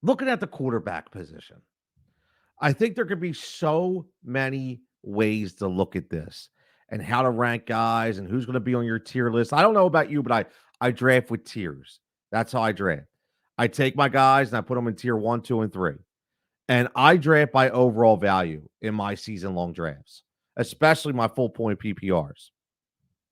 looking at the quarterback position, I think there could be so many ways to look at this and how to rank guys and who's going to be on your tier list. I don't know about you, but I draft with tiers. That's how I draft. I take my guys and I put them in tier 1, 2, and 3. And I draft by overall value in my season long drafts, especially my full point PPRs.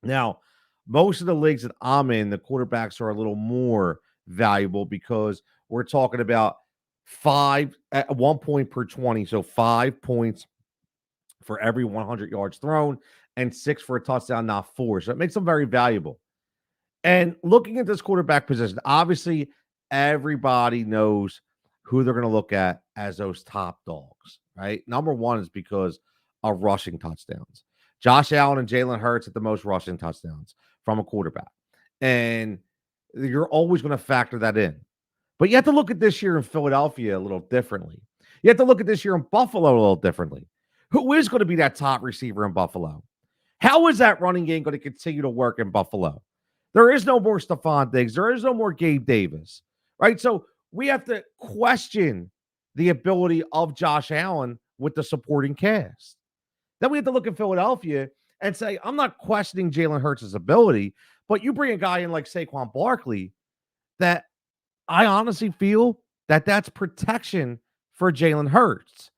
Now, most of the leagues that I'm in, the quarterbacks are a little more valuable because we're talking about five at 1 point per 20. So 5 points for every 100 yards thrown and 6 for a touchdown, not 4. So it makes them very valuable. And looking at this quarterback position, obviously everybody knows who they're going to look at as those top dogs, right? Number one is because of rushing touchdowns. Josh Allen and Jalen Hurts at the most rushing touchdowns from a quarterback. And you're always going to factor that in. But you have to look at this year in Philadelphia a little differently. You have to look at this year in Buffalo a little differently. Who is going to be that top receiver in Buffalo? How is that running game going to continue to work in Buffalo? There is no more Stephon Diggs. There is no more Gabe Davis, right? So we have to question the ability of Josh Allen with the supporting cast. Then we have to look at Philadelphia and say, I'm not questioning Jalen Hurts' ability, but you bring a guy in like Saquon Barkley that I honestly feel that that's protection for Jalen Hurts.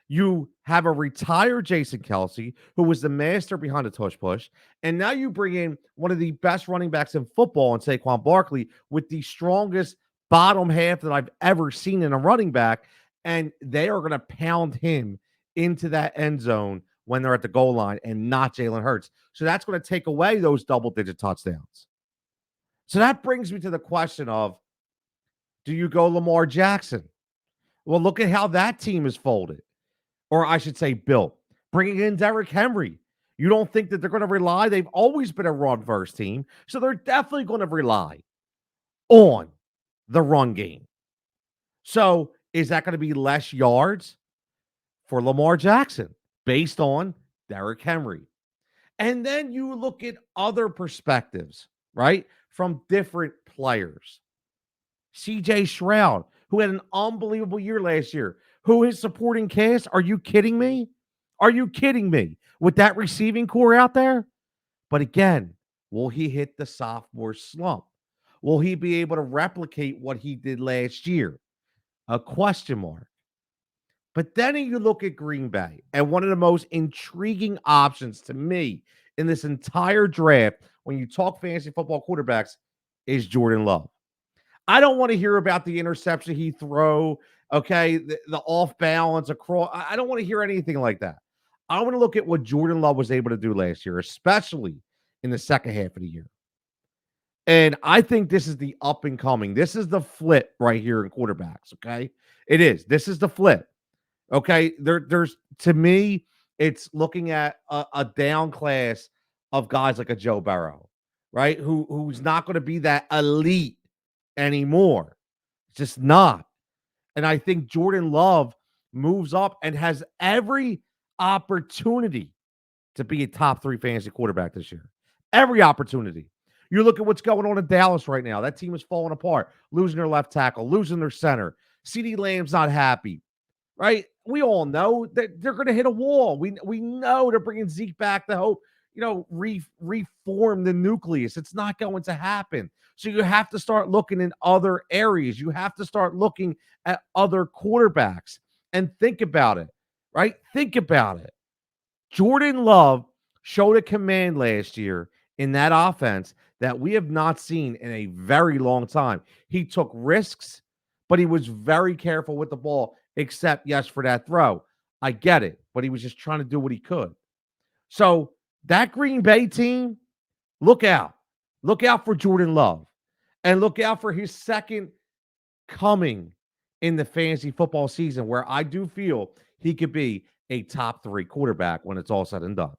You have a retired Jason Kelsey, who was the master behind the tush push, and now you bring in one of the best running backs in football in Saquon Barkley with the strongest bottom half that I've ever seen in a running back, and they are going to pound him into that end zone when they're at the goal line and not Jalen Hurts. So that's going to take away those double-digit touchdowns. So that brings me to the question of, do you go Lamar Jackson? Well, look at how that team is folded. Or I should say built. Bringing in Derrick Henry. You don't think that they're going to rely? They've always been a run-first team, so they're definitely going to rely on the run game. So is that going to be less yards for Lamar Jackson based on Derrick Henry? And then you look at other perspectives, right, from different players. CJ Stroud, who had an unbelievable year last year, who is supporting cast. Are you kidding me? Are you kidding me? With that receiving core out there? But again, will he hit the sophomore slump? Will he be able to replicate what he did last year? A question mark. But then you look at Green Bay, and one of the most intriguing options to me in this entire draft, when you talk fantasy football quarterbacks, is Jordan Love. I don't want to hear about the interception he threw, okay, the off balance across. I don't want to hear anything like that. I want to look at what Jordan Love was able to do last year, especially in the second half of the year. And I think this is the up and coming. This is the flip right here in quarterbacks, okay? It is. This is the flip. Okay? There's to me, it's looking at a down class of guys like a Joe Burrow, right? Who's not going to be that elite anymore. It's just not. And I think Jordan Love moves up and has every opportunity to be a top 3 fantasy quarterback this year. Every opportunity. You look at what's going on in Dallas right now. That team is falling apart, losing their left tackle, losing their center. CeeDee Lamb's not happy, right? We all know that they're going to hit a wall. We know they're bringing Zeke back to hope, reform the nucleus. It's not going to happen. So you have to start looking in other areas. You have to start looking at other quarterbacks and think about it, right? Think about it. Jordan Love showed a command last year in that offense that we have not seen in a very long time. He took risks, but he was very careful with the ball, except, yes, for that throw. I get it, but he was just trying to do what he could. So that Green Bay team, look out. Look out for Jordan Love. And look out for his second coming in the fantasy football season, where I do feel he could be a top 3 quarterback when it's all said and done.